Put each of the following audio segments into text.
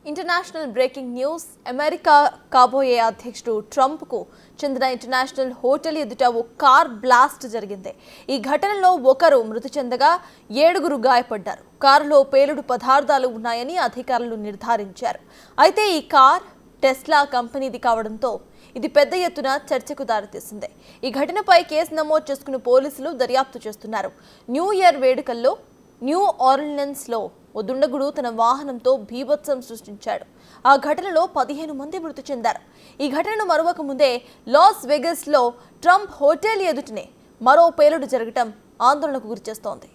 International breaking news America కాబోయే అధ్యక్షుడు Trump కు చెందిన ఇంటర్నేషనల్ హోటల్ ఎదుట ఓ కార్ బ్లాస్ట్ జరిగింది. ఈ ఘటనలో ఒకరు మృతి చెందగా 7గురు గాయపడ్డారు. కారులో పేలుడు పదార్థాలు ఉన్నాయని అధికారులు నిర్ధారించారు. అయితే ఈ కార్ టెస్లా కంపెనీది కావడంతో ఇది పెద్ద ఎత్తున చర్చకు దారితీసింది. ఈ ఘటనపై కేసు నమోదు చేసుకున్న పోలీసులు దర్యాప్తు చేస్తున్నారు. న్యూ ఇయర్ వేడుకల్లో న్యూ ఆర్లియన్స్ లో ఓ దుండగుడు తన వాహనంతో బీభత్సం సృష్టించాడు. ఆ ఘటనలో 15 మంది మృతి చెందారు. ఈ ఘటనను మరొక ముందే లాస్ వెగస్ లో ట్రంప్ హోటల్ ఎదుటనే మరో పేలుడు జరగటం ఆందోళనకు గురిచేస్తోంది.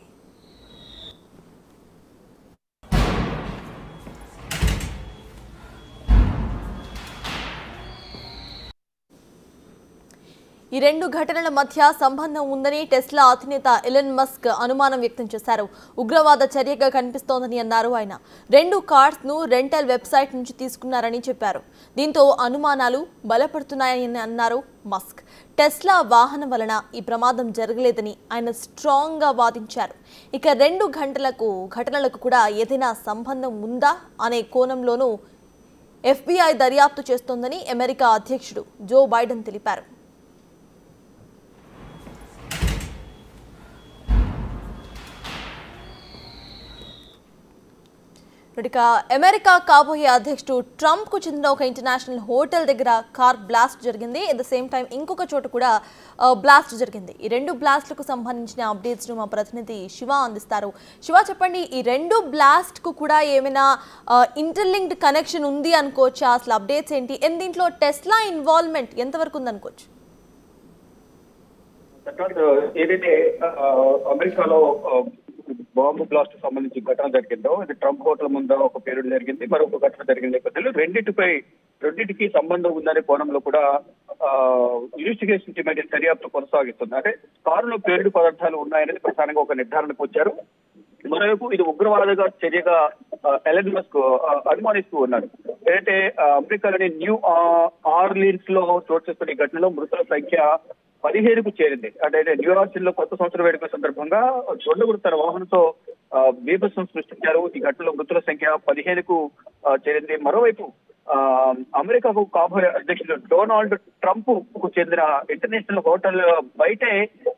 ఈ రెండు ఘటనల మధ్య సంబంధం ఉందని టెస్లా అధినేత ఎలన్ మస్క్ అనుమానం వ్యక్తం చేశారు. ఉగ్రవాద చర్యగా కనిపిస్తోందని అన్నారు ఆయన. 2 కార్స్ ను రెంటల్ వెబ్సైట్ నుంచి తీసుకున్నారని చెప్పారు. దీంతో అనుమానాలు బలపడుతున్నాయని అన్నారు మస్క్. టెస్లా వాహనం వలన ఈ ప్రమాదం జరగలేదని ఆయన స్ట్రాంగ్ గా వాదించారు. ఇక 2 ఘటనలకు కూడా ఏదైనా సంబంధం ఉందా అనే కోణంలోనూ FBI దర్యాప్తు చేస్తోందని అమెరికా అధ్యక్షుడు జో బైడెన్ తెలిపారు. అమెరికా కాబోయే అధ్యక్షుడు ట్రంప్ కు చెందిన ఒక ఇంటర్నేషనల్ హోటల్ దగ్గర కార్ బ్లాస్ట్ జరిగింది. ఎట్ ద సేమ్ టైం ఇంకొక చోట కూడా బ్లాస్ట్ జరిగింది. ఈ 2 బ్లాస్ట్లకు సంబంధించిన అప్డేట్స్ ను మా ప్రతినిధి శివ అందిస్తారు. శివ, చెప్పండి, ఈ 2 బ్లాస్ట్ కు కూడా ఏమైనా ఇంటర్లింక్డ్ కనెక్షన్ ఉంది అనుకోవచ్చా? అసలు అప్డేట్స్ ఏంటి? దీంట్లో టెస్లా ఇన్వాల్వ్మెంట్ ఎంతవరకు ఉంది అనుకోవచ్చు? ఏదైతే అమెరికాలో బాంబు బ్లాస్ట్ సంబంధించి ఘటన జరిగిందో ఇది ట్రంప్ హోటల్ ముందు ఒక పేలుడు జరిగింది, మరొక ఘటన జరిగిన నేపథ్యంలో రెండింటికి సంబంధం ఉందనే కోణంలో కూడా ఇన్వెస్టిగేషన్ టీమ్ అయితే దర్యాప్తు కొనసాగిస్తుంది. అంటే కారులో పేలుడు పదార్థాలు ఉన్నాయనేది ప్రధానంగా ఒక నిర్ధారణకు వచ్చారు. మరోవైపు ఇది ఉగ్రవాద చర్యగా ఎలన్ మస్క్ అనుమానిస్తూ ఉన్నారు. ఏదైతే అమెరికాలోని న్యూ ఆర్లియన్స్ లో చోటు చేసుకున్న ఈ ఘటనలో మృతుల సంఖ్య 15కు చేరింది. అంటే న్యూయార్క్ లో కొత్త సంవత్సర వేడుక సందర్భంగా దుండగుడు తన వాహనంతో బీభత్సం సృష్టించారు. ఈ ఘటనలో మృతుల సంఖ్య 15కు చేరింది. మరోవైపు అమెరికాకు కాబోయే అధ్యక్షుడు డొనాల్డ్ ట్రంప్ కు చెందిన ఇంటర్నేషనల్ హోటల్ బయటే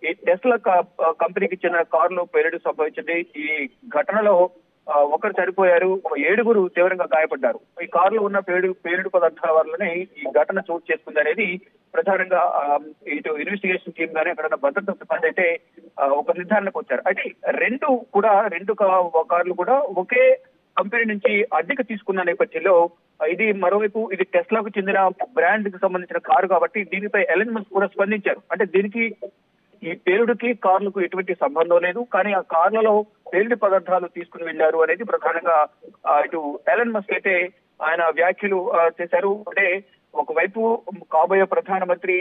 ఈ టెస్లా కంపెనీకి చెందిన కారులో పేలుడు సంభవించింది. ఈ ఘటనలో ఒకరు చనిపోయారు, 7గురు తీవ్రంగా గాయపడ్డారు. ఈ కారులో ఉన్న పేలుడు పదార్థాల వల్లనే ఈ ఘటన చోటు చేసుకుంది అనేది ప్రధానంగా ఇటు ఇన్వెస్టిగేషన్ టీమ్ గానీ అక్కడ భద్రతా సిబ్బంది అయితే ఒక నిర్ధారణకు వచ్చారు. అయితే రెండు కార్లు కూడా ఒకే కంపెనీ నుంచి అద్దెకు తీసుకున్న నేపథ్యంలో ఇది మరోవైపు ఇది టెస్లాకు చెందిన బ్రాండ్ కి సంబంధించిన కారు కాబట్టి దీనిపై ఎలన్ మస్క్ కూడా స్పందించారు. అంటే దీనికి ఈ పేలుడుకి కార్లకు ఎటువంటి సంబంధం లేదు, కానీ ఆ కార్లలో పేలుడు పదార్థాలు తీసుకుని వెళ్లారు అనేది ప్రధానంగా ఇటు ఎలన్ మస్క్ అయితే ఆయన వ్యాఖ్యలు చేశారు. అంటే ఒకవైపు కాబోయే ప్రధానమంత్రి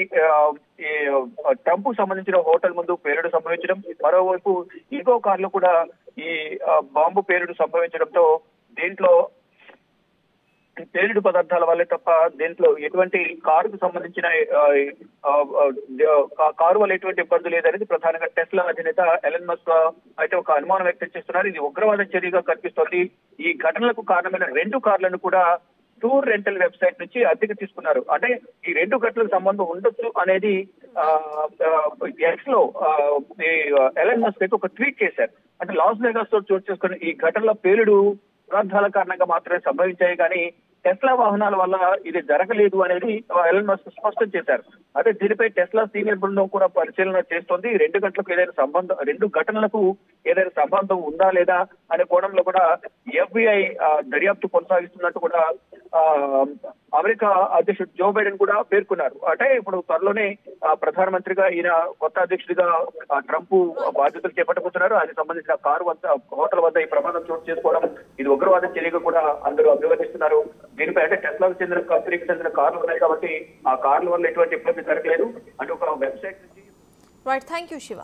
ట్రంప్ సంబంధించిన హోటల్ ముందు పేలుడు సంభవించడం, మరోవైపు ఇంకో కార్లో కూడా ఈ బాంబు పేలుడు సంభవించడంతో దీంట్లో పేలుడు పదార్థాల వల్లే తప్ప దీంట్లో ఎటువంటి కారుకు సంబంధించిన కారు వల్ల ఎటువంటి ఇబ్బంది లేదనేది ప్రధానంగా టెస్లా అధినేత ఎలన్ మస్క్ అయితే ఒక అనుమానం వ్యక్తం చేస్తున్నారు. ఇది ఉగ్రవాద చర్యగా కనిపిస్తోంది. ఈ ఘటనలకు కారణమైన 2 కార్లను కూడా టూర్ రెంటల్ వెబ్సైట్ నుంచి అద్దెకు తీసుకున్నారు. అంటే ఈ 2 ఘటనలకు సంబంధం ఉండొచ్చు అనేది ఎక్స్ లో ఎలన్ మస్క్ అయితే ఒక ట్వీట్ చేశారు. అంటే లాస్ వేగాస్ లో చోటు చేసుకున్న ఈ ఘటనలో పేలుడు పదార్థాల కారణంగా మాత్రమే సంభవించాయి, కానీ టెస్లా వాహనాల వల్ల ఇది జరగలేదు అనేది ఎలన్ మస్క్ స్పష్టం చేశారు. అదే దీనిపై టెస్లా సీనియర్ బృందం కూడా పరిశీలన చేస్తోంది. 2 ఘటనలకు ఏదైనా సంబంధం ఉందా లేదా అనే కోణంలో కూడా FBI దర్యాప్తు కొనసాగిస్తున్నట్టు కూడా అమెరికా అధ్యక్షుడు జో బైడెన్ కూడా పేర్కొన్నారు. అంటే ఇప్పుడు త్వరలోనే ప్రధానమంత్రిగా ఈయన కొత్త అధ్యక్షుడిగా ట్రంప్ బాధ్యతలు చేపట్టబోతున్నారు. అది సంబంధించిన కారు వద్ద హోటల్ వద్ద ఈ ప్రమాదం చోటు చేసుకోవడం ఇది ఉగ్రవాద చర్యగా కూడా అందరూ అభివర్ణిస్తున్నారు. దీనిపై అంటే టెస్లాకు చెందిన కంపెనీకి చెందిన కార్లు ఉన్నాయి కాబట్టి ఆ కార్ల వల్ల ఎటువంటి ఇబ్బంది జరగలేదు అంటే ఒక వెబ్సైట్ నుంచి. Right, thank you Shiva.